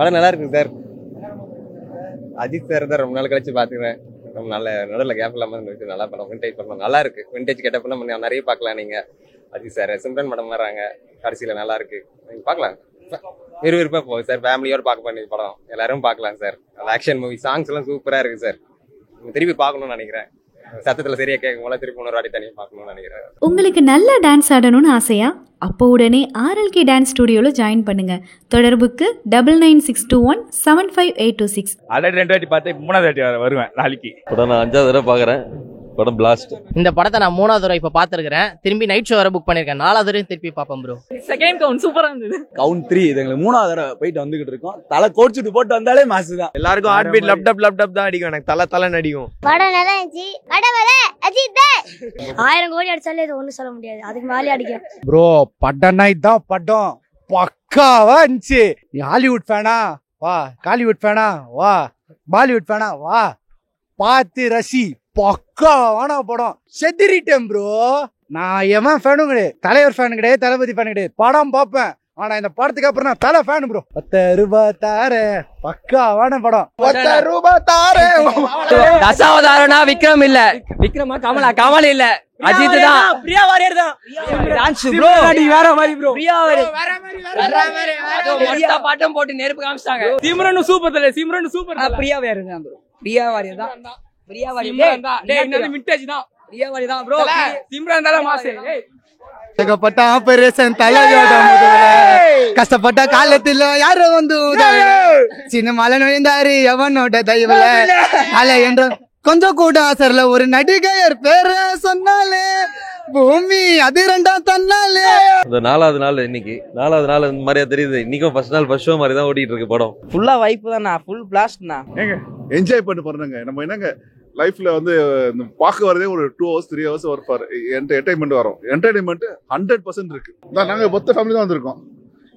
படம் நல்லா இருக்குங்க சார். அஜித் சார் தான் ரொம்ப நாள் கழிச்சு பாத்துக்கிறேன். ரொம்ப நல்ல நடுவில் கேப் இல்லாம இருந்துச்சு. நல்லா படம் விண்டேஜ் படம் நல்லா இருக்கு. விண்டேஜ் கெட்டப்பெல்லாம் நிறைய பார்க்கலாம் நீங்க. அஜித் சார் சிம்ரன் படம் வர்றாங்க கடைசியில நல்லா இருக்கு. நீங்க பார்க்கலாம். விறுவிறுப்பா போகுது சார். ஃபேமிலியோட பார்க்க வேண்டிய படம். எல்லாரும் பார்க்கலாம் சார். ஆக்ஷன் மூவி சாங்ஸ் எல்லாம் சூப்பரா இருக்கு சார். திருப்பி பார்க்கணும்னு நினைக்கிறேன். சத்தத்துல சரியா கேட்கும் போல திருப்பி இன்னொரு வாட்டி தனியாக பார்க்கணும்னு நினைக்கிறேன். உங்களுக்கு நல்லா டான்ஸ் ஆடணும்னு ஆசையா? அப்போ உடனே RLK டான்ஸ் ஸ்டுடியோவில் ஜாயின் பண்ணுங்க. தொடர்புக்கு 9962175826. ஆல்ரெடி 2 வாட்டி பார்த்தேன். 3வது வாட்டி வருவேன் நாளைக்கு. படம் நான் 5வது தடவை பார்க்குறேன். படம் பிளாஸ்ட். இந்த படத்தை நான் 3வது தடவை இப்போ பார்த்துருக்கிறேன். திரும்பி நைட் ஷோ வர புக் பண்ணியிருக்கேன். 4வது தடவை திருப்பி பார்ப்பேன் ப்ரோ. செகண்ட் கவுண்ட் சூப்பரா இருந்தது. கவுண்ட் 3 இது எங்களுக்கு 3வது தடவை போயிட்டு வந்துகிட்டு இருக்கோம். தலை கோடிச்சுட்டு போட்டு வந்தாலே மாசு தான். எல்லாருக்கும் ஹார்ட் பீட் லப்டப் தான் அடிக்கும். எனக்கு தலை அடிக்கும். படம் நல்லா இருந்துச்சு. கடவுளே அஜித் 1000 கோடி அடிச்சாலே இது ஒண்ணும் சொல்ல முடியாது. அதுக்கு மேலே அடிக்கும். ப்ரோ படம்னா இதான் படம். பக்காவா இருந்துச்சு. நீ ஹாலிவுட் ஃபேனா வா, காலிவுட் ஃபேனா வா, பாலிவுட் ஃபேனா வா, பார்த்து ரசி. பக்காவான படம். செதிரிட்டேன் ப்ரோ. நான் எவன் ஃபேனும் கிடையாது. தலைவர் ஃபேனு கிடையாது, தளபதி ஃபேனு கிடையாது. படம் பார்ப்பேன். ஆனா இந்த படத்துக்கு அப்புறம் நான் தலை ஃபேனு ப்ரோ. 10 ரூபாய் தாரே. பக்காவான படம். 10 ரூபாய் தாரே. தசாவதாரனா விக்ரம் இல்ல, விக்ரமா கமல் இல்ல, அஜித் தான். பிரியா வாரியர் தான். டான்ஸ் ப்ரோ வேற மாதிரி ப்ரோ. பிரியா வாரியர் அது மொத்த பாட்டும் போட்டு நெருப்பு காமிச்சாங்க. சிம்ரன் சூப்பர் தல. சிம்ரன் சூப்பர். பிரியா வாரியர் தான் ப்ரோ. பிரியா வாரியர் தான். பிரியா வாரியர் தான். டேய் என்னது விண்டேஜ் தான். பிரியா வாரியர் தான் ப்ரோ. சிம்ரன் தல மாசே. கஷ்டப்பட்ட ஆபரேஷன் தலையோட முதல்ல கஷ்டப்பட்ட காலத்துல யாரோ வந்து சினிமால நுழைந்தாரு எவனோட தயவுல அலை என்ற கொஞ்சம் கூட ஆசர்ல ஒரு நடிகையர் பேர சொன்னாலே பூமி அது 2ஆம் தன்னாலே. இந்த 4வது நாள் இன்னைக்கு 4வது நாள் இந்த மாதிரியா தெரியுது. இன்னைக்கும் ஃபர்ஸ்ட் நாள் ஃபர்ஸ்ட் ஷோ மாதிரி தான் ஓடிட்டு இருக்கு படம். ஃபுல்லா வைப் தானா, ஃபுல் பிளாஸ்ட்னா. ஏங்க என்ஜாய் பண்ணி பாருங்க. நம்ம என்னங்க லைஃப்ல வந்து பார்க்க வரதே ஒரு 2 hours 3 hours ஒரு ஃபார் என்டர்டைன்மெண்ட் வரும். என்டர்டைன்மெண்ட் 100% இருக்கு. நாங்க மொத்த ஃபேமிலி தான் வந்திருக்கோம்.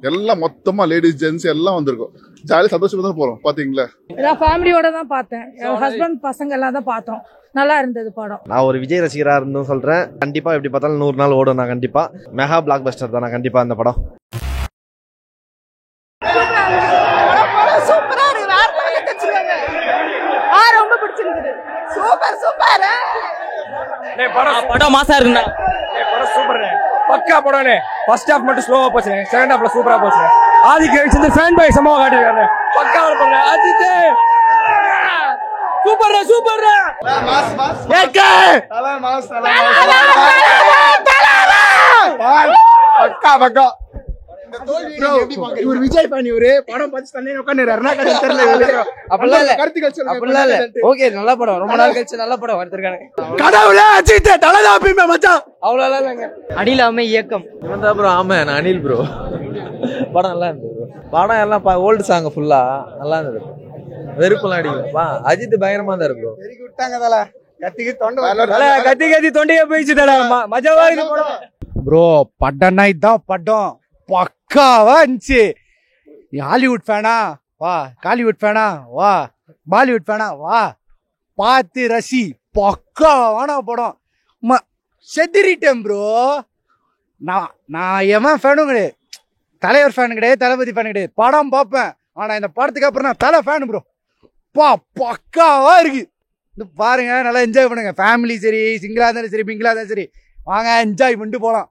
எல்லாம் மொத்தமா லேடிஸ் ஜென்ஸ் எல்லாம் வந்திருக்கோம். ஜாலியா சந்தோஷமா தான் போறோம். பாத்தீங்களா? நான் ஃபேமிலியோட தான் பார்த்தேன். என் ஹஸ்பண்ட் பசங்க எல்லாம் தான் பார்த்தோம். நல்லா இருந்தது படம். நான் ஒரு விஜய் ரசிகரா இருந்தும் சொல்றேன். கண்டிப்பா எப்படி பார்த்தாலும் 100 நாள் ஓடும். நான் கண்டிப்பா மெகா பிளாக் பஸ்டர் தான். நான் கண்டிப்பா அந்த படம் சூப்பரா இருக்கு. வேற மாதிரி கச்சிருவாங்க. ரொம்ப பிடிச்சிருந்தது. Super super. டேய் படம் மாசா இருக்குண்ணா. டேய் படம் சூப்பர்ண்ணே. பக்கா படம்ண்ணே. ஃபர்ஸ்ட் ஹாஃப் மட்டும் ஸ்லோவா போச்சுண்ணே. செகண்ட் ஹாஃப்ல சூப்பரா போச்சுண்ணே. ஆதிக்கு இந்த ஃபேன் பாய் சமமா காட்டிருக்காங்க. பக்கா படம். அஜித் சூப்பர்ண்ணே சூப்பர்ண்ணே. Mass mass. ஏக்கே தல மாஸ் தல பக்கா பக்கா. இவர் விஜய் ஃபேன். இவரு படம் பார்த்து தண்ணி உட்கார்ந்துறாருன்னா தெரியல. அப்பலாம் இல்ல, அப்பலாம் இல்ல. ஓகே நல்ல படம். ரொம்ப நாள் கழிச்சு நல்ல படம் வந்திருக்காங்க. கடவுளே அஜித் தலதா பிம்ப மச்சான். அவ்வளவு இல்லங்க. அனிலாமே இயக்கம். இவன் தான் ப்ரோ. ஆமா நான் அனில் ப்ரோ. படம் நல்லா இருந்தது ப்ரோ. படம் எல்லாம் ஓல்டு சாங் ஃபுல்லா நல்லா இருந்தது. வெறுப்பெல்லாம் அடிக்கல. அஜித் பயங்கரமா தான் இருக்கு ப்ரோ. வெறிக்கு விட்டாங்க தல. கத்திக்கு தொண்டை கத்தி தொண்டையே போயிடுச்சு தல. மஜாவா இருக்கு படம். ப்ரோ படம்னா இதான் படம். பக்காவா இருந்துச்சு. நீ ஹாலிவுட் ஃபேனா வா, காலிவுட் ஃபேனா வா, பாலிவுட் ஃபேனா வா, பார்த்து ரசி. பக்காவான படம். செதிரிட்டேன் ப்ரோ. நான் எவன் ஃபேனும் கிடையாது. தலைவர் ஃபேனு கிடையாது, தளபதி ஃபேனு கிடையாது. படம் பார்ப்பேன். ஆனா இந்த படத்துக்கு அப்புறம் நான் தலை ஃபேனு ப்ரோ. பக்காவா இருக்கு. இது பாருங்க, நல்லா என்ஜாய் பண்ணுங்க. ஃபேமிலி சரி, சிங்கிளா இருந்தாலும் சரி, பிங்கிளா இருந்தாலும் சரி, வாங்க என்ஜாய் பண்ணிட்டு போகலாம்.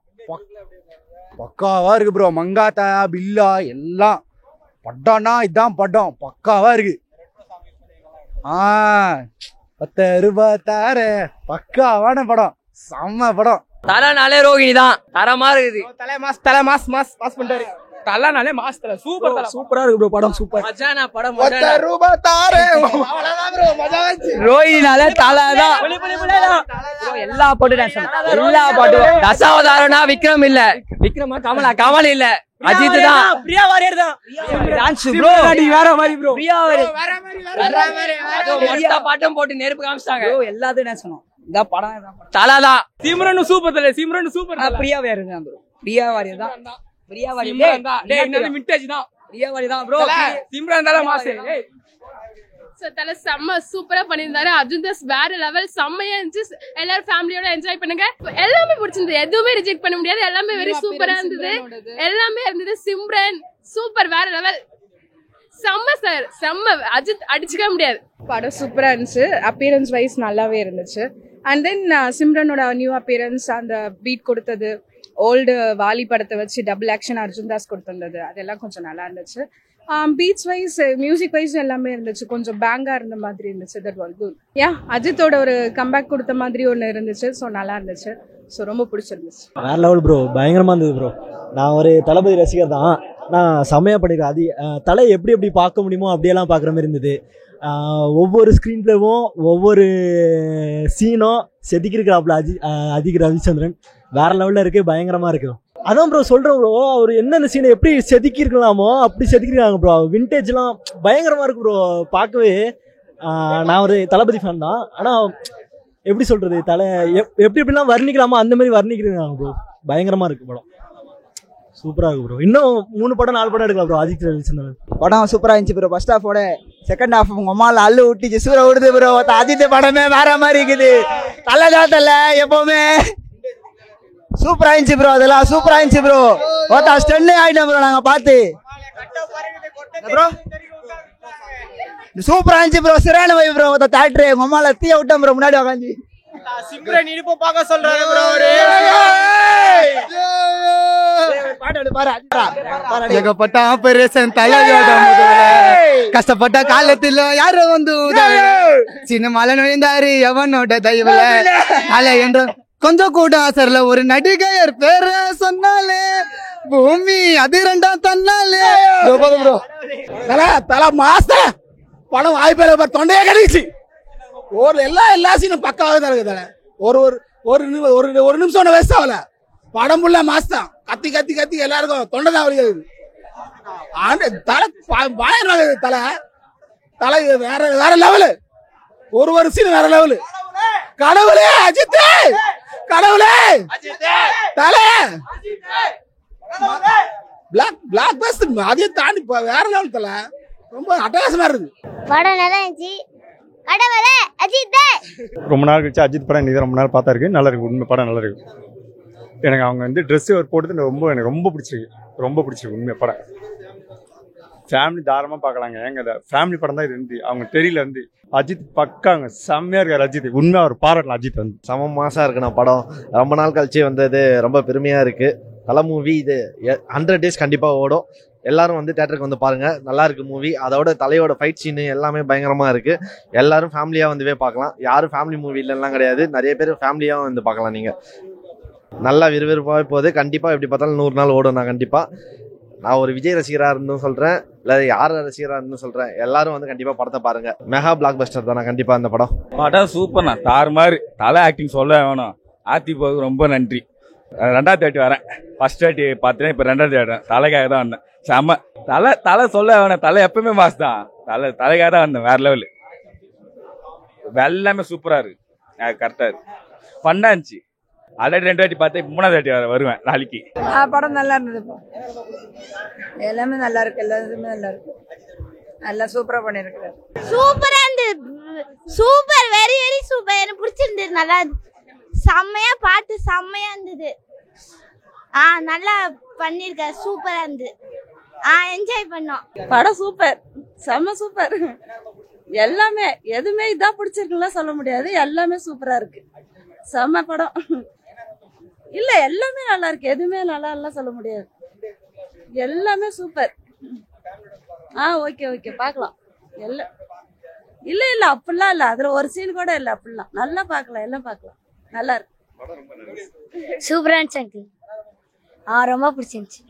பக்காவா இருக்கு ப்ரோ. மங்காத்தா பில்லா எல்லாம் படம்னா இதான் படம். பக்காவா இருக்கு. 10 ரூபாய் தாரே. பக்காவான படம். செம்ம படம். தலனாலே ரோகிணி தான். தரமா இருக்குது. தலை மாஸ் பாஸ் பண்ணிட்டாரு. தலனாலே மாஸ் தல. சூப்பர் தல. சூப்பரா இருக்கு ப்ரோ. படம் சூப்பர். மச்சானா படம் 10 ரூபாய் தாரே. அவ்வளவுதான் ப்ரோ. மஜா வந்துச்சு. ரோகிணினாலே தலதான். எல்லா பாட்டும் டான்ஸ். எல்லா பாட்டும். தசாவதாரனா விக்ரம் இல்ல, விக்ரமா கமல் இல்ல, அஜித் தான். பிரியா வாரியர் தான். டான்ஸ் ப்ரோ வேற மாதிரி ப்ரோ. பிரியா வாரியர் வேற மாதிரி அது மொத்த பாட்டும் போட்டு நெருப்பு காமிச்சாங்க. ப்ரோ எல்லாத்தையும் டான்ஸ் பண்ணோம். இந்த படம் தலதான். சிம்ரன் சூப்பர் தல. சிம்ரன் சூப்பர். பிரியா வாரியர் தான் ப்ரோ. பிரியா வாரியர் தான். பிரியா வாரியர் தான். டேய் என்னது விண்டேஜ் தான். பிரியா வாரியர் தான் ப்ரோ. சிம்ரன் தல மாசே. தல செம்ம சூப்பரா பண்ணியிருந்தாரு. அர்ஜுன் தாஸ் வேற லெவல். செம்மையா இருந்துச்சு. எல்லாரும் ஃபேமிலியோட என்ஜாய் பண்ணுங்க. எல்லாமே பிடிச்சிருந்தது. எதுவுமே ரிஜெக்ட் பண்ண முடியாது. எல்லாமே வெரி சூப்பரா இருந்தது. எல்லாமே இருந்தது. சிம்ரன் சூப்பர் வேற லெவல். செம்ம செம்ம. அஜித் அடிச்சுக்க முடியாது. படம் சூப்பரா இருந்துச்சு. அப்பியரன்ஸ் வைஸ் நல்லாவே இருந்துச்சு. அண்ட் தென் சிம்ரனோட நியூ அப்பியரன்ஸ், அந்த பீட் கொடுத்தது, ஓல்டு வாலி படத்தை வச்சு டபுள் ஆக்ஷன் அர்ஜுன் தாஸ் கொடுத்திருந்தது, அதெல்லாம் கொஞ்சம் நல்லா இருந்துச்சு. பீட்ஸ் வைஸ், மியூசிக் வைஸ் எல்லாமே இருந்துச்சு. கொஞ்சம் பேங்கா இருந்த மாதிரி இருந்துச்சு. That was good. அஜித்தோட ஒரு கம்பேக் கொடுத்த மாதிரி ஒன்று இருந்துச்சு. ஸோ நல்லா இருந்துச்சு. ஸோ ரொம்ப பிடிச்சிருந்துச்சு. வேற லெவல் ப்ரோ, பயங்கரமா இருந்தது ப்ரோ. நான் ஒரு தளபதி ரசிகர் தான். நான் செம்மையா பண்ணிருக்கேன். தலை எப்படி எப்படி பார்க்க முடியுமோ அப்படியெல்லாம் பார்க்குற மாதிரி இருந்தது. ஒவ்வொரு ஸ்க்ரீன் பிளேவும் ஒவ்வொரு சீனும் செதுக்கிருக்கிறாப்புல அதிக் ரவிச்சந்திரன். வேற லெவலில் இருக்கு, பயங்கரமா இருக்கு. அதான் ப்ரோ சொல்றேன் ப்ரோ, அவர் என்னென்ன சீனை எப்படி செதுக்கிருக்கலாமோ அப்படி செதுக்கிருக்காங்க ப்ரோ. விண்டேஜ்லாம் பயங்கரமா இருக்கு ப்ரோ பார்க்கவே. நான் ஒரு தளபதி ஃபேன் தான். ஆனால் எப்படி சொல்றது, எப்படி எப்படிலாம் வர்ணிக்கலாமோ அந்த மாதிரி வர்ணிக்கிறாங்க ப்ரோ. பயங்கரமா இருக்கு படம், சூப்பரா இருக்கு ப்ரோ. இன்னும் 3 படம் 4 படம் எடுக்கலாம் ப்ரோ ஆதித்ய ரவிச்சந்திரன். படம் சூப்பரா இருந்துச்சு ப்ரோ. ஃபர்ஸ்ட் ஹாஃபோட செகண்ட் ஹாஃப் உங்க அம்மால அல்லு ஊட்டிச்சு, சூற விடுது ப்ரோ. ஆதித்ய படமே வேற மாதிரி இருக்குது. நல்லதான் தெரியல, எப்பவுமே சூப்பரா இருந்துச்சு ப்ரோ. அதெல்லாம் சூப்பரா இருந்துச்சு ப்ரோ. ஸ்டென்னே ஆயிட்டோம் ப்ரோ நாங்க பார்த்து ப்ரோ. சூப்பரா இருந்துச்சு ப்ரோ. சிறான வை ப்ரோ. தேட்டரு உங்க அம்மால தீய விட்டோம் ப்ரோ. முன்னாடி உட்காந்து சிம்ரன் இனிப்பு பார்க்க சொல்றாரு ப்ரோ. ஏகப்பட்ட ஆபரேஷன் தலையோட கஷ்டப்பட்ட காலத்துல யாரும் வந்து சினிமால நுழைந்தாரு எவனோட தயவுல அலை என்ற கொஞ்சம் கூட ஆசர்ல ஒரு நடிகையர் பேர சொன்னாலே பூமி அது 2ஆம் தன்னாலே ப்ரோ. தலை மாஸ்டர் படம் வாய்ப்பு தொண்டையே கிடைச்சு. எல்லா சீனும் பக்காவாக தான் இருக்கு. தலை ஒரு நிமிஷம் வேஸ்ட் ஆகல. படம் ஃபுல்லா மாஸ்தான். கத்தி கத்தி கத்தி எல்லாருக்கும் தொண்டை தான் வருகிறது. தலை பயங்கரமாக தலை வேற லெவலு. ஒரு சீன் வேற லெவலு. கடவுளே அஜித், கடவுளே தலை பிளாக் பஸ்ட். அதையும் தாண்டி வேற லெவல். தலை ரொம்ப அட்டகாசமா இருக்கு. படம் நல்லா இருந்துச்சு. கடவுளே அஜித். ரொம்ப நாள் கழிச்சு அஜித் படம் இன்னைக்கு ரொம்ப நாள் பார்த்தா இருக்கு. நல்லா இருக்கு. உண்மை படம் நல்லா இருக்கு. எனக்கு அவங்க வந்து ட்ரெஸ் போட்டது எனக்கு ரொம்ப பிடிச்சிருக்கு. ரொம்ப பிடிச்சிருக்கு உண்மை படம். ஃபேமிலி தாராளமாக பார்க்கலாங்க. ஏங்க ஃபேமிலி படம் தான் இது இருந்து. அவங்க தெரியல இருந்து அஜித் பக்காங்க செம்மையா இருக்காரு. அஜித் உண்மையா ஒரு பாராட்டலாம். அஜித் வந்து செம மாசா இருக்குண்ணா படம். ரொம்ப நாள் கழிச்சு வந்தது ரொம்ப பெருமையா இருக்கு. தலை மூவி இது 100 days கண்டிப்பா ஓடும். எல்லாரும் வந்து தேட்டருக்கு வந்து பாருங்க. நல்லா இருக்கு மூவி. அதோட தலையோட ஃபைட் சீனு எல்லாமே பயங்கரமா இருக்கு. எல்லாரும் ஃபேமிலியா வந்துவே பார்க்கலாம். யாரும் ஃபேமிலி மூவி இல்லைலாம் கிடையாது. நிறைய பேர் ஃபேமிலியாவும் வந்து பார்க்கலாம். நீங்க நல்லா விறுவிறுப்பாகவே போகுது. கண்டிப்பா எப்படி பார்த்தாலும் 100 நாள் ஓடும். நான் கண்டிப்பா நான் ஒரு விஜய் ரசிகரா இருந்தும் சொல்றேன், இல்லை யார் ரசிகரா இருந்தும் சொல்றேன், எல்லாரும் வந்து கண்டிப்பா படத்தை பாருங்க. மெகா பிளாக் பஸ்டர் தானே கண்டிப்பா அந்த படம். படம் சூப்பர்ண்ணா. தாறு மாதிரி தலை ஆக்டிங் சொல்ல வேணும். ஆர்த்திபாவுக்கு ரொம்ப நன்றி. 2வது வாட்டி வரேன். ஃபர்ஸ்ட் வாட்டி பார்த்தேன், இப்போ 2வது வாட்டி தலைக்காக தான் வந்தேன். செம்ம தலை சொல்ல வேணும். தலை எப்பவுமே மாஸ் தான். தலைக்காக தான் வந்தேன். வேற லெவலு. எல்லாமே சூப்பரா இருக்கு. கரெக்டா இருக்கு. ஃபன்னா இருந்துச்சு. ஆல்ரெடி 2 வாட்டி பார்த்தேன். 3வது வாட்டி வருவேன் நாளைக்கு. படம் நல்லா இருந்தது. எல்லாமே நல்லா இருக்கு. எல்லாமே நல்லா இருக்கு. நல்லா சூப்பரா பண்ணிருக்கு. சூப்பரா இருந்தது. Super, very very super. எனக்கு பிடிச்சிருந்தது. நல்லா செம்மையா பாட்டு செம்மையா இருந்தது. நல்லா பண்ணிருக்காரு. சூப்பரா இருந்தது. என்ஜாய் பண்ணோம். படம் சூப்பர், செம்ம சூப்பர். எல்லாமே எதுவுமே இதா பிடிச்சிருக்குல்ல சொல்ல முடியாது. எல்லாமே சூப்பரா இருக்கு. செம்ம படம். இல்ல எல்லாமே நல்லா இருக்கு. எதுவுமே நல்லா எல்லாம் சொல்ல முடியாது. எல்லாமே சூப்பர். ஓகே ஓகே பார்க்கலாம். இல்ல அப்படிலாம் இல்ல. அதுல ஒரு சீன் கூட இல்ல. அப்படிலாம் நல்லா பார்க்கலாம். எல்லாம் பார்க்கலாம். நல்லா இருக்கு. சூப்பரா இருந்துச்சு. ரொம்ப பிடிச்சிருந்துச்சு.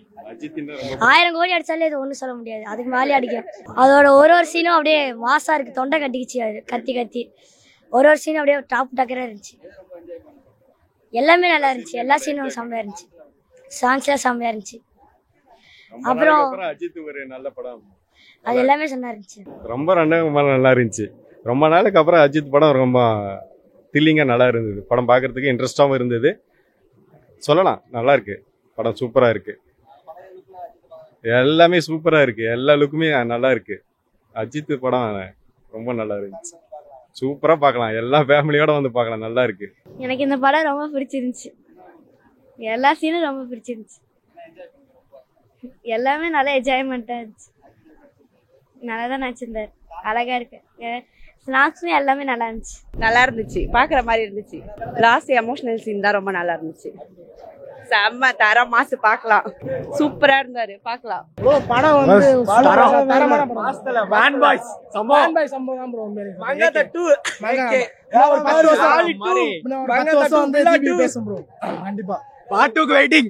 1000 கோடி அடிச்சாலே இது ஒன்றும் சொல்ல முடியாது. அதுக்கு மேலே அடிக்கும். அதோட ஒரு சீனும் அப்படியே மாசா இருக்கு. தொண்டை கட்டிக்கிச்சு. அது கத்தி கத்தி ஒரு சீனும் அப்படியே டாப் டக்கரா இருந்துச்சு. எல்லாமே நல்லா இருந்துச்சு. எல்லா சீனும் செம்மையா இருந்துச்சு. சாங்ஸ்லாம் செம்மையா இருந்துச்சு. அப்புறம் அஜித் ஒரு நல்ல படம். அது எல்லாமே செம்மையா இருந்துச்சு. ரொம்ப நல்லா இருந்துச்சு. ரொம்ப நாளுக்கு அப்புறம் அஜித் படம் ரொம்ப தில்லிங்கா நல்லா இருந்தது. படம் பார்க்கறதுக்கு இன்ட்ரெஸ்டாகவும் இருந்தது. சொல்லலாம் நல்லா இருக்கு. படம் சூப்பரா இருக்கு. எல்லாமே சூப்பரா இருக்கு. எல்லா லுக்குமே நல்லா இருக்கு. அஜித் படம் ரொம்ப நல்லா இருந்துச்சு. சூப்பரா பார்க்கலாம். எல்லா ஃபேமிலியோட வந்து பார்க்கலாம். நல்லா இருக்கு. எனக்கு இந்த படம் ரொம்ப பிடிச்சிருந்துச்சு. எல்லா சீனும் ரொம்ப பிடிச்சிருந்துச்சு. எல்லாமே நல்லா என்ஜாய்மெண்டா இருந்துச்சு. நல்லா தான் நடிச்சிருந்தாரு, அழகா இருக்கு. ஸ்நாக்ஸும் எல்லாமே நல்லா இருந்துச்சு. நல்லா இருந்துச்சு, பாக்குற மாதிரி இருந்துச்சு. லாஸ்ட் எமோஷனல் சீன் தான் ரொம்ப நல்லா இருந்துச்சு. செம்ம தர மாசு பார்க்கலாம், சூப்பரா இருந்தாரு, பார்க்கலாம். படம் வந்து தரமான படம். வேன் பாய்ஸ் வேன் பாய் சம்பவம் தான் ப்ரோ. மங்காத்தா 2 ஒரு 10 வருஷம் வந்து ஜிபி பேசும் ப்ரோ. கண்டிப்பா பார்ட் 2 க்கு வெயிட்டிங்.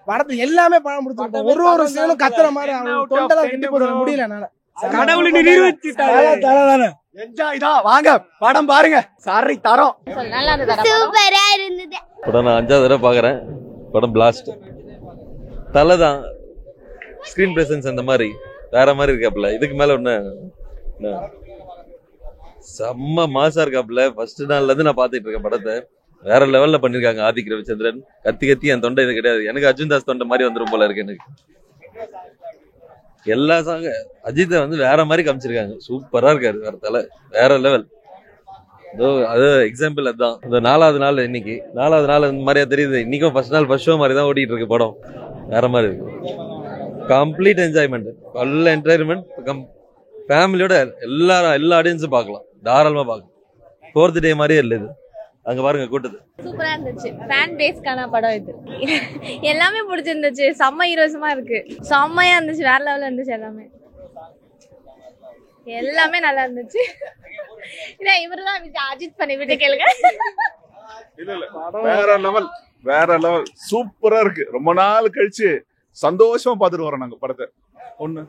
படத்துல எல்லாமே படம் கொடுத்துருக்கோம். ஒரு சீனும் கத்துற மாதிரி தொண்டெல்லாம் கிண்டி போட முடியல என்னால. கடவுளை நிரூபிச்சிட்டாரு. என்ஜாய் தான், வாங்க படம் பாருங்க. சாரி தரோம். நல்லா இருந்தது, சூப்பரா இருந்தது. படம் நான் 5வது தடவை பார்க்குறேன். படம் பிளாஸ்ட். தலை தான் ஸ்க்ரீன் பிரசன்ஸ் அந்த மாதிரி வேற மாதிரி இருக்காப்புல. இதுக்கு மேல ஒன்று செம்ம மாசா இருக்காப்புல. ஃபர்ஸ்ட் நாள்ல இருந்து நான் பார்த்துட்டு இருக்கேன் படத்தை. வேற லெவல்ல பண்ணிருக்காங்க. ஆதிக் ரவிச்சந்திரன் கத்தி கத்தி என் தொண்டை இது கிடையாது. எனக்கு அர்ஜுன் தாஸ் தொண்டை மாதிரி வந்துடும் போல இருக்கு. எனக்கு எல்லா சாங்க அஜித்தை வந்து வேற மாதிரி காமிச்சிருக்காங்க. சூப்பரா இருக்காரு. வேற தலை வேற லெவல். அது எக்ஸாம்பிள் அதுதான். இந்த 4வது நாள் இன்னைக்கு 4வது நாள் இந்த மாதிரியா தெரியுது. இன்னைக்கும் ஃபர்ஸ்ட் நாள் ஃபர்ஸ்ட் ஷோ மாதிரி தான் ஓடிட்டு இருக்கு படம். வேற மாதிரி இருக்கு. கம்ப்ளீட் என்ஜாய்மெண்ட், நல்ல என்டர்டைன்மெண்ட். ஃபேமிலியோட எல்லா ஆடியன்ஸும் பார்க்கலாம், தாராளமா பார்க்கலாம். 4th டே மாதிரியே இல்லை இது. அங்க பாருங்க கூட்டது. சூப்பரா இருந்துச்சு. ஃபேன் பேஸ்க்கான படம் இது. எல்லாமே பிடிச்சிருந்துச்சு. செம்ம ஹீரோஸமா இருக்கு. செம்மையா இருந்துச்சு. வேற லெவல்ல இருந்துச்சு. எல்லாமே நல்லா இருந்துச்சு. இவருதான் அஜித் பண்ணி விட்டு கேளுங்க. வேற லெவல் சூப்பரா இருக்கு. ரொம்ப நாள் கழிச்சு சந்தோஷமா பாத்துட்டு வரோம் நாங்க படத்தை. ஒண்ணு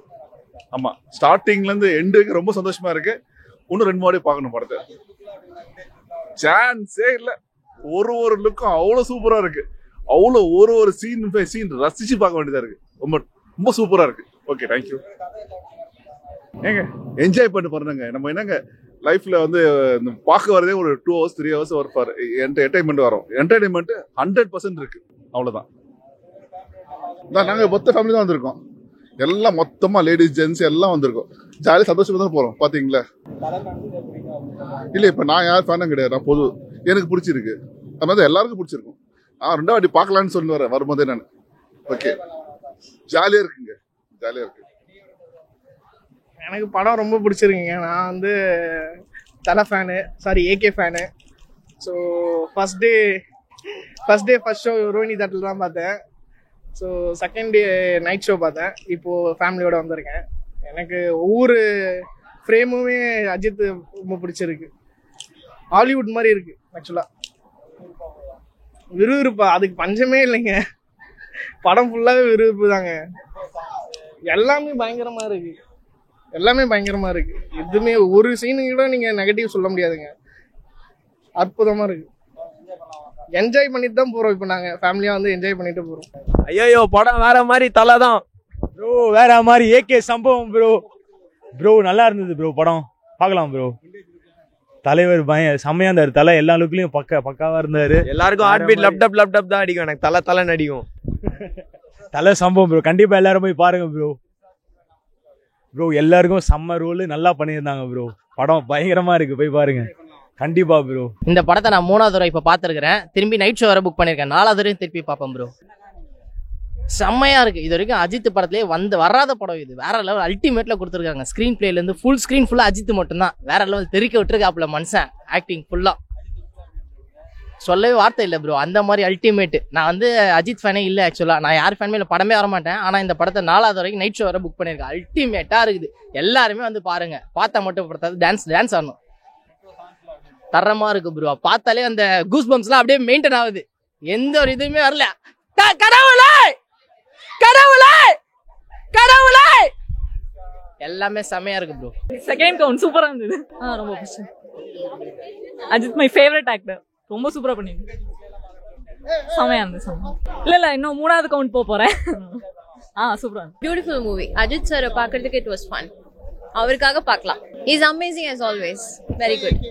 ஆமா, ஸ்டார்டிங்ல இருந்து எண்டுக்கு ரொம்ப சந்தோஷமா இருக்கு. இன்னும் 2 வாட்டி பார்க்கணும் படத்தை. சான்ஸே இல்ல. ஒரு லுக்கும் அவ்வளவு சூப்பரா இருக்கு. அவ்வளவு ஒரு சீன் ரசிச்சு பார்க்க வேண்டியதா இருக்கு. ரொம்ப ரொம்ப சூப்பரா இருக்கு. Okay, thank you. ஏங்க என்ஜாய் பண்ணி பாருங்க. நம்ம என்னங்க லைஃப்ல வந்து பார்க்க வரதே ஒரு 2 hours 3 hours ஒரு ஃபார் என்டர்டைன்மெண்ட் வரும். என்டர்டைன்மெண்ட் 100% இருக்கு. அவ்வளவுதான். நாங்க மொத்த ஃபேமிலி தான் வந்திருக்கோம். எல்லாம் மொத்தமா லேடிஸ் ஜென்ஸ் எல்லாம் வந்திருக்கோம். ஜாலியாக சந்தோஷமா தான் போறோம். பாத்தீங்களா? இல்ல இப்ப நான் யார் ஃபேனும் கிடையாது. நான் பொது எனக்கு பிடிச்சிருக்கு. அதனால எல்லாருக்கும் பிடிச்சிருக்கும். 2வது வாட்டி பார்க்கலான்னு சொல்லி வரேன் வரும்போதே நான். ஓகே, ஜாலியா இருக்குங்க, ஜாலியா இருக்கு. எனக்கு படம் ரொம்ப பிடிச்சிருக்குங்க. நான் வந்து தலை fan, AK fan. So first day first show Rohini தேட்டரில் தான் பார்த்தேன். So second day night show பார்த்தேன். இப்போது ஃபேமிலியோட வந்திருக்கேன். எனக்கு ஒவ்வொரு ஃப்ரேமுமே அஜித் ரொம்ப பிடிச்சிருக்கு. ஹாலிவுட் மாதிரி இருக்கு. ஆக்சுவலாக விறுவிறுப்பா, அதுக்கு பஞ்சமே இல்லைங்க. படம் ஃபுல்லாகவே விறுவிறுப்பு தாங்க. எல்லாமே பயங்கரமாக இருக்கு. எதுவுமே ஒரு சீனு கூட நீங்கள் நெகட்டிவ் சொல்ல முடியாதுங்க. அற்புதமாக இருக்கு. என்ஜாய் பண்ணிட்டு தான் போகிறோம். இப்போ நாங்கள் ஃபேமிலியாக வந்து என்ஜாய் பண்ணிட்டு போகிறோம். ஐயோ படம் வேற மாதிரி, தலை தான் ப்ரோ. வேற மாதிரி ஏகே சம்பவம் ப்ரோ நல்லா இருந்தது ப்ரோ. படம் பார்க்கலாம் ப்ரோ. தலைவர் செம்மையா இருந்தாரு. தலை எல்லா லுக்லயும் பக்காவா இருந்தாரு. எல்லாருக்கும் ஹார்ட் பீட் லப்டப் தான் அடிக்கும். எனக்கு தலை அடிக்கும். தலை சம்பவம் ப்ரோ. கண்டிப்பா எல்லாரும் போய் பாருங்க ப்ரோ. எல்லாருக்கும் செம்ம ரோல் நல்லா பண்ணியிருந்தாங்க ப்ரோ. படம் பயங்கரமா இருக்கு, போய் பாருங்க கண்டிப்பா ப்ரோ. இந்த படத்தை நான் 3வது தடவை இப்போ பார்த்துருக்கிறேன். திரும்பி நைட் ஷோ வர புக் பண்ணியிருக்கேன். 4வது தடவையும் திருப்பி பார்ப்பேன் ப்ரோ. செம்மையா இருக்கு. இது வரைக்கும் அஜித் படத்துலேயே வராத படம் இது. வேற லெவல் அல்டிமேட்ல கொடுத்துருக்காங்க. ஸ்க்ரீன் பிளேலேருந்து ஃபுல் ஸ்க்ரீன் ஃபுல்லாக அஜித் மட்டும்தான். வேற லெவல் தெறிக்க விட்டுருக்காப்புல மனுஷன். ஆக்டிங் ஃபுல்லாக சொல்லவே வார்த்தை இல்லை ப்ரோ. அந்த மாதிரி அல்டிமேட். நான் வந்து அஜித் ஃபேனே இல்லை ஆக்சுவலாக. நான் யார் ஃபேனுமே இல்லை, படமே வர மாட்டேன். ஆனால் இந்த படத்தை 4வது வரைக்கும் நைட் ஷோ வர புக் பண்ணியிருக்கேன். அல்டிமேட்டாக இருக்குது. எல்லாருமே வந்து பாருங்க. பார்த்தா மட்டும் படுத்தாது, டான்ஸ் ஆடணும். தரமா இருக்கு ப்ரோ. பார்த்தாலே அந்த கூஸ் பம்ப்ஸ்லாம் அப்படியே மெயின்டைன் ஆகுது. எந்த ஒரு இதுவுமே வரல. கடவுளே எல்லாமே செமையா இருக்கு ப்ரோ. செகண்ட் கவுண்ட் சூப்பரா இருந்தது. ரொம்ப பிடிச்சது. Ajith my favourite actor. ரொம்ப சூப்பரா பண்ணிருந்தது. செமையா இருந்துச்சு. இல்ல இன்னும் 3வது கவுண்ட் போறேன். சூப்பரா. Beautiful movie. அஜித் சார் பார்க்கிறதுக்கு இட் வாஸ் ஃபன். அவருக்காக பார்க்கலாம். Is amazing as always. Very good.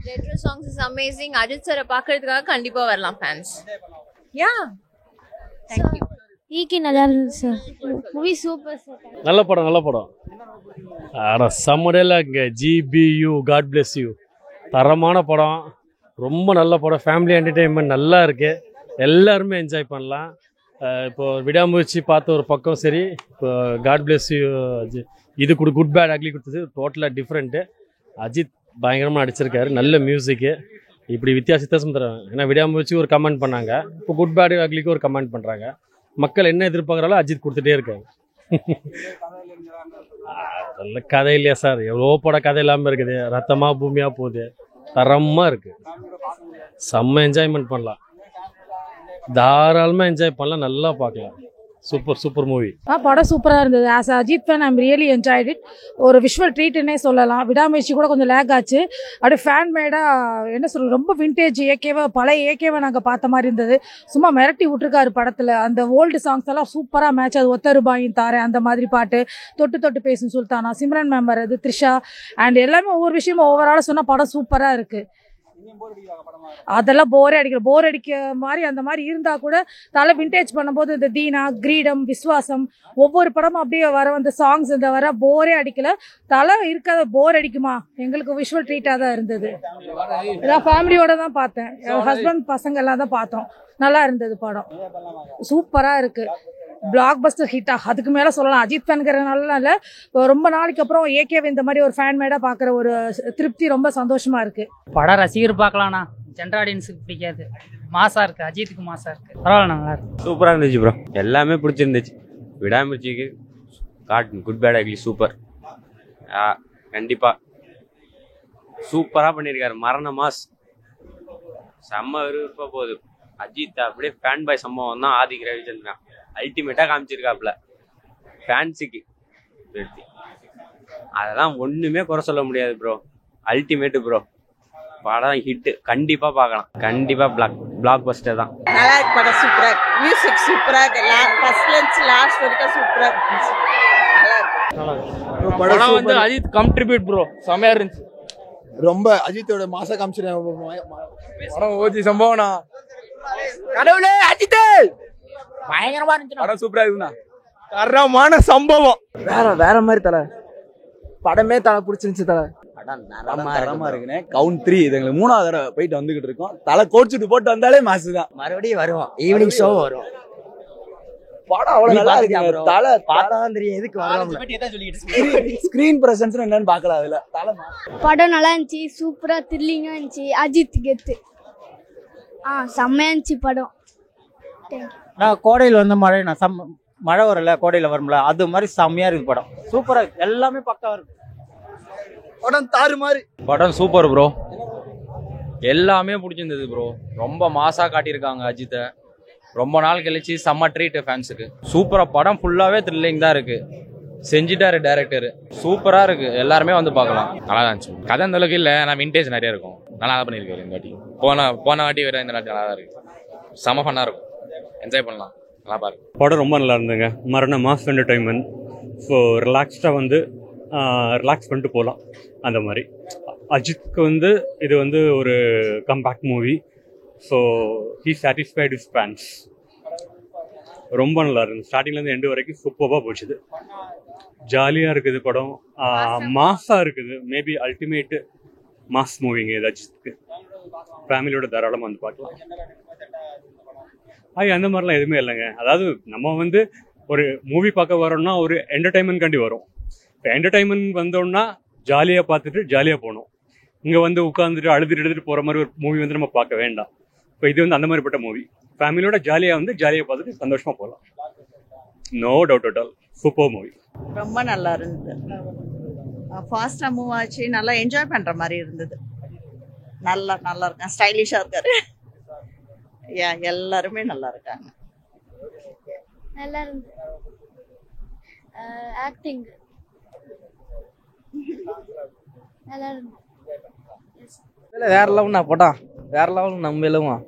Retro songs is amazing. Ajith சாரை பார்க்கிறதுக்காக கண்டிப்பா வரலாம் ஃபேன்ஸ். Yeah, thank you. ஈகே நல்லா இருந்துச்சு சார். Movie super sir. நல்ல படம். செம்மடையில் இங்கே GBU காட் பிளெஸ் யூ. தரமான படம், ரொம்ப நல்ல படம். ஃபேமிலி என்டர்டெயின்மெண்ட் நல்லா இருக்கு. எல்லாருமே என்ஜாய் பண்ணலாம். இப்போ விடாமுயற்சி பார்த்த ஒரு பக்கம் சரி, இப்போ காட் பிளெஸ் யூ இது குட் பேட் அக்லி கொடுத்தது டோட்டலாக டிஃப்ரெண்ட்டு. அஜித் பயங்கரமாக நடிச்சிருக்காரு, நல்ல மியூசிக்கு. இப்படி வித்தியாசம் தராங்க. ஏன்னா விடாமுயற்சி ஒரு கமெண்ட் பண்ணாங்க, இப்போ குட் பேட் அக்லிக்கு ஒரு கமெண்ட் பண்ணுறாங்க. மக்கள் என்ன எதிர்பார்க்குறாலும் அஜித் கொடுத்துட்டே இருக்காங்க. நல்ல கதை இல்லையா சார்? எவ்வளோ பட கதை இல்லாமல் இருக்குது. ரத்தமா பூமியாக போகுது, தரமாக இருக்குது. செம்ம என்ஜாய்மெண்ட் பண்ணலாம், தாராளமாக என்ஜாய் பண்ணலாம், நல்லா பார்க்கலாம். Super movie. படம் சூப்பராக இருந்தது. As Ajith fan I'm really enjoyed it. ஒரு விஷுவல் ட்ரீட்னே சொல்லலாம். விடாமுயற்சி கூட கொஞ்சம் லேக் ஆச்சு. அப்படியே ஃபேன் மேடாக என்ன சொல்கிறது, ரொம்ப விண்டேஜ் ஏகேவை, பழைய ஏகேவை நாங்கள் பார்த்த மாதிரி இருந்தது. சும்மா மிரட்டி விட்டுருக்காரு படத்தில். அந்த ஓல்டு சாங்ஸ் எல்லாம் சூப்பராக மேட்ச். அது ஒத்த ரூபாயும் தாரேன் அந்த மாதிரி பாட்டு, தொட்டு தொட்டு பேசும் சுல்தானா, சிம்ரன் மேம் வர்றது, த்ரிஷா அண்ட் எல்லாமே ஒவ்வொரு விஷயமும் ஓவராலாக சொன்னால் படம் சூப்பராக இருக்குது. அதெல்லாம் போரே அடிக்க மாதிரி அந்த மாதிரி இருந்தா கூட தலை விண்டேஜ் பண்ணும்போது இந்த தீனா, கிரீடம், விஸ்வாசம் ஒவ்வொரு படமும் அப்படியே வர அந்த சாங்ஸ் இந்த வர போரே அடிக்கல. தலை இருக்காத போர் அடிக்குமா? எங்களுக்கு விஷுவல் ட்ரீட்டாக தான் இருந்தது. நான் ஃபேமிலியோட தான் பார்த்தேன், ஹஸ்பண்ட் பசங்க எல்லாம் தான் பார்த்தோம். நல்லா இருந்தது படம், சூப்பராக இருக்கு. பிளாக் பஸ்டர் ஹிட்டா அதுக்கு மேலே சொல்லலாம். அஜித் ஃபேன்கிறனால இல்லை, ரொம்ப நாளைக்கு அப்புறம் ஏகேவை இந்த மாதிரி ஒரு ஃபேன் மேடாக பார்க்குற ஒரு திருப்தி ரொம்ப சந்தோஷமா இருக்கு. படம் ரசிகர் பார்க்கலாம்ண்ணா, ஜென்ரல் ஆடியன்ஸுக்கு பிடிக்காது. மாசா இருக்கு, அஜித்துக்கு மாசா இருக்கு. பரவாயில்ல, நல்லா இருக்கு, சூப்பராக இருந்துச்சு ப்ரோ. எல்லாமே பிடிச்சிருந்துச்சு. விடாமுயற்சிக்கு குட் பேட் அக்லி சூப்பர். கண்டிப்பாக சூப்பராக பண்ணியிருக்காரு. மரண மாஸ் செம்ம விருப்ப போகுது. அஜித் அப்படியே ஃபேன் பாய் சம்பவம் தான். ஆதிக் ரவிச்சந்திரன் அல்டிமேட்டாக காமிச்சிருக்காப்புல ஃபேன்ஸுக்கு. அதெல்லாம் ஒன்றுமே குறை சொல்ல முடியாது ப்ரோ. Ultimate bro. படம் ஹிட்டு, கண்டிப்பாக பார்க்கலாம். கண்டிப்பாக பிளாக் பஸ்டர் தான். நல்லா இருக்கு படம், சூப்பராக இருக்கு. மியூசிக் சூப்பராக இருக்கு. ஃபர்ஸ்ட்லேருந்து லாஸ்ட் வரைக்கும் சூப்பராக இருந்துச்சு. நல்லா இருக்கு படம் வந்து அஜித் கண்ட்ரிபியூட் ப்ரோ, செமையாக இருந்துச்சு. ரொம்ப அஜித்தோட மாசா காமிச்சிருக்கேன் படம். ஓஜி சம்பவம்னா கடவுளே, அஜித் பயங்கரமா இருந்துச்சு. படம் சூப்பரா இருக்குண்ணா, தரமான சம்பவம். வேற மாதிரி தலை படமே தலை பிடிச்சிருந்துச்சு. தலை தரமா இருக்குன்னு கவுண்ட் 3 இது எங்களுக்கு 3வது தடவை போயிட்டு வந்துகிட்டு இருக்கோம். தலை கோச்சுட்டு போட்டு வந்தாலே மாசு தான். மறுபடியும் வருவோம், ஈவினிங் ஷோ வரும். படம் அவ்வளவு நல்லா இருக்கு. தலை பார்த்தாதான் தெரியும் எதுக்கு வரோம். ஸ்கிரீன் பிரசன்ஸ் என்னன்னு பார்க்கலாம். அதுல தலை படம் நல்லா இருந்துச்சு, சூப்பரா த்ரில்லிங்கா இருந்துச்சு. அஜித் கெத்து செம்மையா இருந்துச்சு படம். நான் கோடையில் வந்து மழை வரல, கோடையில் வரும்ல, அது மாதிரி செம்மையா இருக்கு படம். சூப்பரா இருக்கு, எல்லாமே பக்காவா இருக்கு. படம் தாறு மாதிரி. படம் சூப்பர் ப்ரோ, எல்லாமே பிடிச்சிருந்தது ப்ரோ. ரொம்ப மாசா காட்டியிருக்காங்க அஜித்தை. ரொம்ப நாள் கழிச்சு செம்ம ட்ரீட் ஃபேன்ஸுக்கு. சூப்பரா படம் ஃபுல்லாவே த்ரில்லிங் தான் இருக்கு. செஞ்சிட்டாரு டைரக்டர், சூப்பரா இருக்கு. எல்லாருமே வந்து பார்க்கலாம். நல்லா தான் இருந்துச்சு. கதை அந்த அளவுக்கு இல்லை, ஆனால் விண்டேஜ் நிறைய இருக்கும். நல்லா தான் பண்ணியிருக்காரு இந்த வாட்டி. போன வாட்டி வேற இந்த வாட்டி நல்லா தான் இருக்கு. செம ஃபன்னாக இருக்கும், என்ஜாய் பண்ணலாம். நல்லா பாருங்க. படம் ரொம்ப நல்லா இருந்துங்க. மரண மாஸ் என்டர்டைன்மெண்ட். ஸோ ரிலாக்ஸ்டாக வந்து ரிலாக்ஸ் பண்ணிட்டு போகலாம் அந்த மாதிரி. அஜித்க்கு வந்து இது வந்து ஒரு compact movie. So he satisfied with fans. ரொம்ப நல்லா இருக்குது. ஸ்டார்டிங்லேருந்து எண்டு வரைக்கும் சூப்பராக போச்சுது. ஜாலியாக இருக்குது படம், மாஸாக இருக்குது. மேபி அல்டிமேட்டு மாஸ் மூவிங்க இது அஜித்துக்கு. ஃபேமிலியோட தாராளமாக வந்து பார்க்கலாம். அந்த மாதிரிலாம் எதுவுமே இல்லைங்க. அதாவது நம்ம வந்து ஒரு மூவி பார்க்க வரோம்னா ஒரு என்டர்டைன்மெண்ட்காண்டி வரும். இப்போ என்டர்டைன்மெண்ட் வந்தோம்னா ஜாலியாக பார்த்துட்டு ஜாலியாக போகணும். இங்கே வந்து உட்காந்துட்டு அழுதுட்டு எடுத்துகிட்டு போகிற மாதிரி ஒரு மூவி வந்து நம்ம பார்க்க வேண்டாம். இப்போ இது வந்து அந்த மாதிரிப்பட்ட மூவி. ஃபேமிலியோட ஜாலியாக வந்து ஜாலியாக பார்த்துட்டு சந்தோஷமாக போகலாம். No doubt at all, super movie. ரொம்ப நல்லா இருந்தது. ஃபாஸ்டா மூவ் ஆச்சு, நல்லா என்ஜாய் பண்ற மாதிரி இருந்தது. நல்லா இருக்காங்க, ஸ்டைலிஷா இருக்காரு. எல்லாருமே நல்லா இருக்காங்க. நல்லா இருந்து ஆக்டிங் நல்லா இருந்து. வேற லெவல் நான் படம், வேற லெவல். நம்ம எழுவும்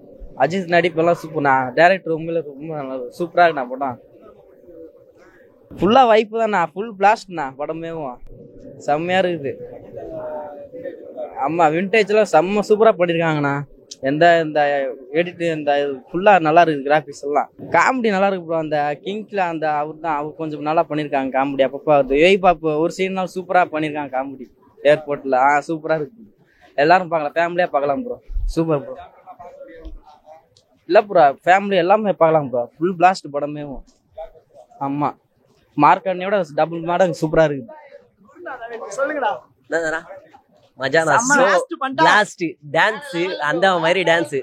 அஜித் நடிப்பெல்லாம் சூப்பர். நான் டேரக்டர் உண்மையில ரொம்ப நல்லா சூப்பராக இருக்கு. நான் படம் ஃபுல்லாக வைப்பு தான். நான் ஃபுல் பிளாஸ்ட்ண்ணா படமேவும் செம்மையாக இருக்குது. ஆமாம், விண்டேஜ்லாம் செம்ம சூப்பராக பண்ணியிருக்காங்கண்ணா. இந்த எடிட்டு இந்த ஃபுல்லாக நல்லா இருக்குது. கிராஃபிக்ஸ் எல்லாம் காமெடி நல்லா இருக்கு ப்ரோ. அந்த கிங்ஸ்ல அந்த அவர் கொஞ்சம் நல்லா பண்ணியிருக்காங்க காமெடி. அப்பப்போ அது பாப்பு ஒரு சீன்னால் சூப்பராக பண்ணியிருக்காங்க காமெடி ஏர்போர்ட்டில். சூப்பராக இருக்குது. எல்லாரும் பார்க்கலாம், ஃபேமிலியாக பார்க்கலாம் ப்ரோ. Super bro. இல்லை ப்ரோ ஃபேமிலி எல்லாமே பார்க்கலாம் ப்ரோ. ஃபுல் பிளாஸ்ட் படமே. ஆமாம், மார்க்கண்ணியோட டபுள் மடங்கு சூப்பராக இருக்குது. சொல்லுங்கடா. என்னடா மஜானா செம்ம blast பண்ணிட்டா. பிளாஸ்ட் டான்ஸ் அந்த மாதிரி டான்ஸ்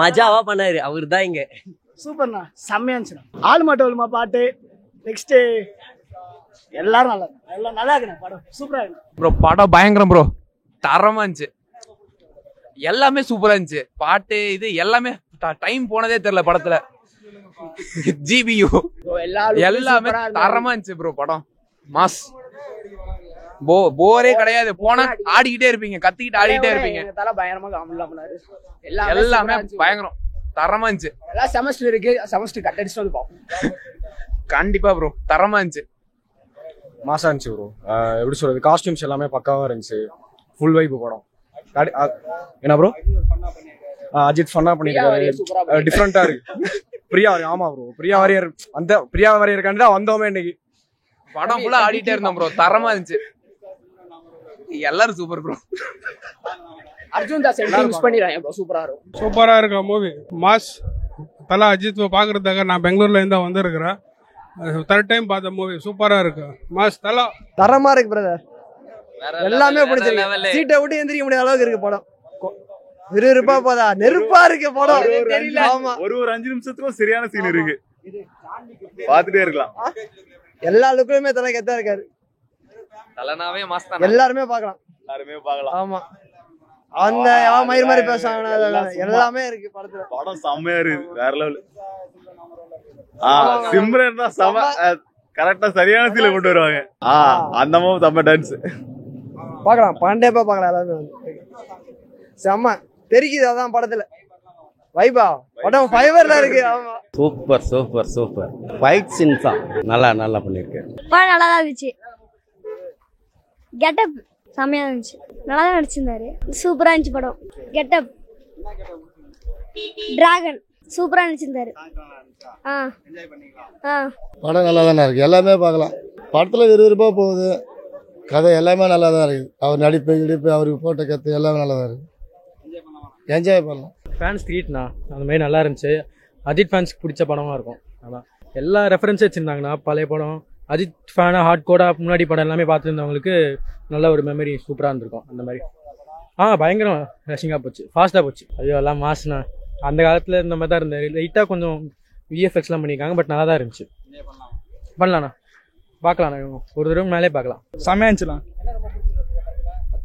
மஜாவா பண்ணாரு அவரு தான் இங்க. சூப்பர்ண்ணா, செம்மையா இருந்துச்சுண்ணா. ஆளு மாட்டோல்மா பாட்டு. நெக்ஸ்ட் எல்லாரும் எல்லாம் நல்லா இருக்குண்ணா. படம் சூப்பரா இருக்கு ப்ரோ. படம் பயங்கரம் ப்ரோ, தரமா இருந்துச்சு. எல்லாமே சூப்பரா இருந்துச்சு. பாட்டு இது எல்லாமே டைம் போனதே தெரியல படத்துல. ஜிபியு எல்லாமே தரமா இருந்துச்சு ப்ரோ. படம் மாஸ், போரே கிடையாது. போனா ஆடிக்கிட்டே இருப்பீங்க, கத்திக்கிட்டு ஆடிக்கிட்டே இருப்பீங்க. தலை பயங்கரமா காமெடிலாம் பண்ணாரு. எல்லாமே பயங்கரம் தரமா இருந்துச்சு. எல்லாம் செமஸ்டர் இருக்கு, செமஸ்டர் கட் அடிச்சுட்டு வந்து பார்ப்போம். கண்டிப்பா ப்ரோ, தரமா இருந்துச்சு. மாசா இருந்துச்சு ப்ரோ. எப்படி சொல்றது, காஸ்டியூம்ஸ் எல்லாமே பக்காவா இருந்துச்சு. ஃபுல் வைப் படம். என்ன ப்ரோ, அஜித் ஃபன்னா பண்ணிருக்காரு, டிஃப்ரெண்டா இருக்கு. பிரியா, ஆமா ப்ரோ, பிரியா வாரியர், அந்த பிரியா வாரியர் தான் வந்தோமே இன்னைக்கு. படம் ஃபுல்லா ஆடிட்டே இருந்தோம் ப்ரோ, தரமா இருந்துச்சு. எல்லாரும் super bro. Arjun Das use பண்ணிடுறாங்க ப்ரோ, சூப்பரா இருக்கும். சூப்பரா இருக்கு மூவி. மாஸ் தலை அஜித் பாக்குறதுக்காக நான் பெங்களூர்ல இருந்து வந்திருக்கிறேன். 3rd டைம் பார்த்த மூவி. சூப்பரா இருக்கு. மாஸ் தலை தரமா இருக்கு பிரதர். எல்லாமே பிடிச்சிருக்கு. சீட்டை விட்டு எந்திரிக்க முடியாத அளவுக்கு இருக்கு படம். விறுவிறுப்பா போதா, நெருப்பா இருக்கு படம். ஆமா, ஒரு 5 நிமிஷத்துக்கும் சரியான சீன் இருக்கு, பாத்துட்டே இருக்கலாம். எல்லா லுக்லயுமே தலை கெத்தா இருக்காரு. தலனாவே மாஸ் தான், எல்லாருமே பார்க்கலாம். ஆமா, அந்த மயிர் மாதிரி பேசுவாங்க, எல்லாமே இருக்கு படத்துல. படம் செம்மையா இருக்கு, வேற லெவல். சிம்ரன் தான் செம கரெக்டா சரியான சீல கொண்டு வருவாங்க. அந்த மாதிரி செம்ம டான்ஸ் பார்க்கலாம். பாண்டேப்பா பார்க்கலாம். எல்லாருமே செம்ம தெரிக்குது. அதான் படத்துல வைபா. படம் ஃபைவர்ல இருக்கு. ஆமா, super super super. Fight scenes நல்லா பண்ணிருக்கு. படம் நல்லா தான் இருந்துச்சு. கெட்டப் செம்மையா இருந்துச்சு. நல்லா தான் நடிச்சிருந்தாரு. சூப்பரா இருந்துச்சு படம். கெட்டப் டிராகன் சூப்பரா நடிச்சிருந்தாரு. படம் நல்லா தானே இருக்கு, எல்லாமே பார்க்கலாம். படத்துல விறுவிறுப்பா போகுது. கதை எல்லாமே நல்லா தான் இருக்கு. அவர் நடிப்பு கிடிப்பு, அவருக்கு போட்ட கத்து எல்லாமே நல்லா தான் இருக்கு. என்ஜாய் பண்ணலாம். ஃபேன்ஸ் ட்ரீட்ண்ணா, அந்த மாதிரி நல்லா இருந்துச்சு. அஜித் ஃபேன்ஸ்க்கு பிடிச்ச படமாக இருக்கும். அதான் எல்லா ரெஃபரன்ஸும் வச்சுருந்தாங்கண்ணா. பழைய படம், அஜித் ஃபேனாக ஹார்ட் கோடாக முன்னாடி படம் எல்லாமே பார்த்துருந்தவங்களுக்கு நல்ல ஒரு மெமரி சூப்பராக இருந்திருக்கும். அந்த மாதிரி பயங்கரம் ரஷிங்காக போச்சு, ஃபாஸ்ட்டாக போச்சு. ஐயோ எல்லாம் மாஸ்ண்ணா. அந்த காலத்தில் இந்த மாதிரி தான் இருந்தது. லைட்டாக கொஞ்சம் விஎஃப்எக்ஸ்லாம் பண்ணியிருக்காங்க, பட் நல்லா தான் இருந்துச்சு. பண்ணலாண்ணா, பார்க்கலாண்ணா. ஒரு தடவை மேலே பார்க்கலாம். செம்மையா இருந்துச்சுண்ணா.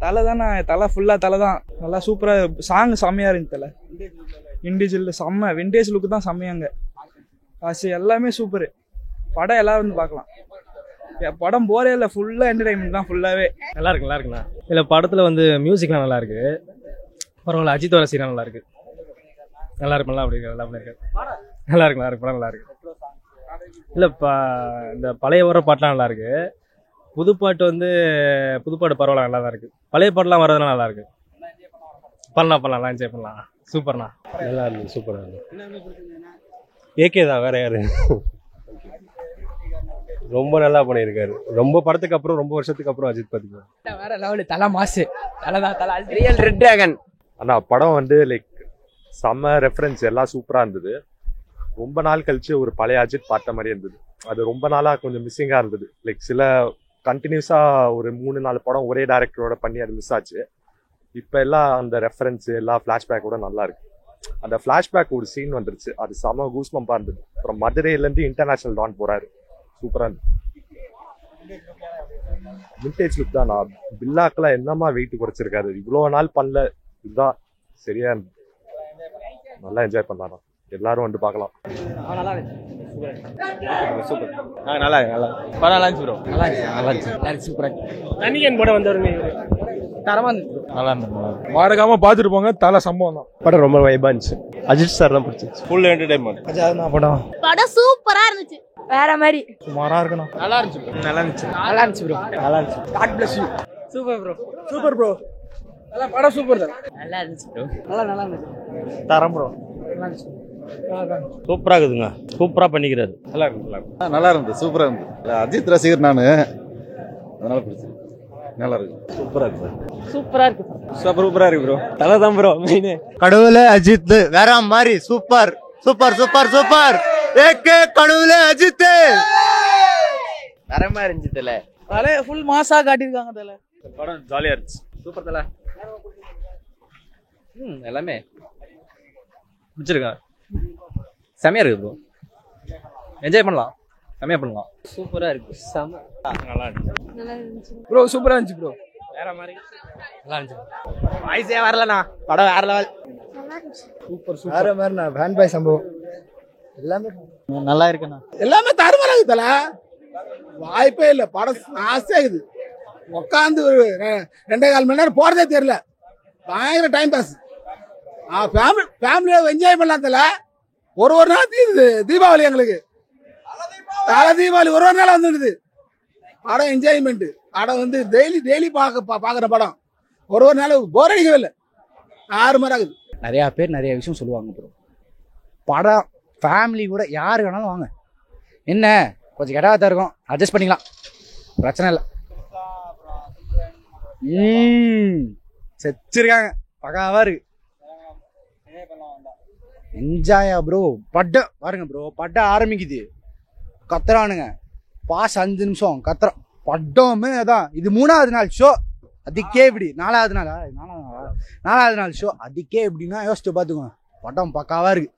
தலை தானே, தலை ஃபுல்லாக தலை தான். நல்லா சூப்பராக சாங் செம்மையாக இருந்துச்சு. தலை இண்டிவிஜுவல் செம்ம விண்டேஜ் லுக்கு தான் செம்மையாங்க. காசு எல்லாமே சூப்பரு. படம் எல்லாரும் வந்து பார்க்கலாம். படம் போரே இல்லை, ஃபுல்லாக என்டர்டைன்மெண்ட் தான். ஃபுல்லாகவே நல்லா இருக்குண்ணா. இல்லை படத்தில் வந்து மியூசிக்லாம் நல்லா இருக்கு. பரவாயில்ல, அஜித்தோட சீனா நல்லா இருக்கு. நல்லா இருக்கும். நல்லா அப்படி நல்லா பண்ணியிருக்காரு. நல்லா இருக்கு படம் நல்லா இருக்கு. இல்லை இந்த பழைய வர பாட்டுலாம் நல்லா இருக்கு. புது பாட்டு வந்து புதுப்பாட்டு பரவாயில்ல, நல்லா தான் இருக்கு. பழைய பாட்டுலாம் வரதுலாம் நல்லா இருக்கு. பண்ணலாம் என்ஜாய் பண்ணலாம். சூப்பர்ண்ணா, நல்லா இருக்கு. சூப்பராக இருக்கு. ஏகே தான், வேற யாரு. ரொம்ப நல்லா பண்ணியிருக்காரு. ரொம்ப படத்துக்கு அப்புறம், ரொம்ப வருஷத்துக்கு அப்புறம் அஜித் பார்த்துக்கலாம். வேற லெவலு. தலை மாசு. தலை தான், தலை ரியல் ரெட் டிராகன். ஆனா படம் வந்து லைக் செம்ம ரெஃபரன்ஸ், எல்லாம் சூப்பரா இருந்தது. ரொம்ப நாள் கழிச்சு ஒரு பழைய அஜித் பார்த்த மாதிரி இருந்தது. அது ரொம்ப நாளா கொஞ்சம் மிஸ்ஸிங்கா இருந்தது. லைக் சில கண்டினியூஸா ஒரு 3-4 படம் ஒரே டைரக்டரோட பண்ணி அது மிஸ் ஆச்சு. இப்ப எல்லாம் அந்த ரெஃபரன்ஸ் எல்லாம் ஃபிளாஷ்பேக்கோட நல்லா இருக்கு. அந்த ஃபிளாஷ்பேக் ஒரு சீன் வந்துருச்சு, அது செம கூஸ்பம்பா இருந்தது. அப்புறம் மதுரையில இருந்து இன்டர்நேஷனல் டான் போறாரு, சூப்பரா இருந்தது. விண்டேஜ் லுக் தான். நான் பில்லாக்கெல்லாம் என்னமா வெயிட் குறைச்சிருக்காரு, இவ்வளவு நாள் பண்ணல. இதுதான் சரியா இருந்தது. நல்லா என்ஜாய் பண்ணலாம். எல்லாரும் வந்து பார்க்கலாம். நல்லா இருந்துச்சு. சூப்பர். நல்லா படம் நல்லா இருந்துச்சு ப்ரோ. நல்லா இருந்துச்சு சூப்பரா. தனியன் படம் வந்தவருங்க தரமா இருந்துச்சு. நல்லா இருந்துச்சு. மறக்காம பார்த்துட்டு போங்க. தலை சம்பவம் தான். படம் ரொம்ப வைபா இருந்துச்சு. அஜித் சார் தான் பிடிச்சிருச்சு. Full entertainment. படம் சூப்பரா இருந்துச்சு. வேற மாதிரி சுமாரா இருக்கணும். நல்லா இருந்துச்சு. நல்லா இருந்துச்சு ப்ரோ. நல்லா இருந்துச்சு. God bless you. Super bro. Super bro. நல்லா படம் சூப்பர் தான். நல்லா இருந்துச்சு ப்ரோ. நல்லா இருந்துச்சு. தரம் ப்ரோ. நல்லா இருந்துச்சு. சூப்பராக இருக்குதுங்க. சூப்பராக பண்ணிக்கிறாரு. நல்லா இருக்கு. நல்லா இருந்தது, சூப்பரா இருந்தது. அஜித் ரசிகர் நானு, அதனால பிடிச்சது. நல்லா இருக்கு சூப்பரா இருக்கு சூப்பரா இருக்கு சூப்பரா இருக்கு ப்ரோ தலை தான் ப்ரோ மெயின் கடவுளே அஜித் வேற மாதிரி super super super super AK கடவுளே அஜித் தரமா இருந்துச்சு தல தலை ஃபுல் மாசா காட்டியிருக்காங்க தலை. படம் ஜாலியா இருந்துச்சு சூப்பர் தல எல்லாமே பிடிச்சிருக்கா செமையா இருக்கு ப்ரோ என்ஜாய் பண்ணலாம் செமையா பண்ணலாம் சூப்பரா இருக்கு செம நல்லா இருந்துச்சு நல்லா இருந்துச்சு ப்ரோ சூப்பரா இருந்துச்சு ப்ரோ. வேற மாதிரி நல்லா இருந்துச்சு வாய்ஸே வரலண்ணா படம் வேற லெவல் நல்லா இருந்துச்சு சூப்பர் சூப்பர் வேற மாதிரி நான் ஃபேன் பாய் சம்பவம் எல்லாமே நல்லா இருக்குண்ணா. எல்லாமே தருமலா இருக்குது தல. வாய்ப்பே இல்லை. படம் ஆசையா இருக்குது. உட்காந்து ஒரு 2.25 மணி நேரம் போறதே தெரியல. பயங்கர டைம் பாஸ். ஃபேமிலியோட என்ஜாய் பண்ணலாம் தல. ஒரு நாள் தீபாவளி எங்களுக்கு தலை தீபாவளி ஒரு நாள் வந்துடுது. படம் என்ஜாய்மெண்ட். படம் வந்து டெய்லி பார்க்குற படம். ஒரு நாள் போர் அடிக்கவே இல்லை. 6 மணி ஆகுது. நிறையா பேர் நிறைய விஷயம் சொல்லுவாங்க ப்ரோ. படம் ஃபேமிலி கூட யார் வேணாலும் வாங்க. என்ன கொஞ்சம் கெடாதான் இருக்கும், அட்ஜஸ்ட் பண்ணிக்கலாம், பிரச்சனை இல்லை. செச்சிருக்காங்க, பக்காவா இருக்கு. என்ஜாயா ப்ரோ. படம் பாருங்க ப்ரோ, படம் ஆரம்பிக்குது, கத்துறானுங்க, பாஸ் 5 நிமிஷம் கத்துறோம். படமே அதான். இது 3வது நாள் ஷோ, அதுக்கே இப்படி 4வது நாள் ஷோ, அதுக்கே எப்படின்னா யோசிச்சு பார்த்துக்கோங்க. படம் பக்காவா இருக்கு.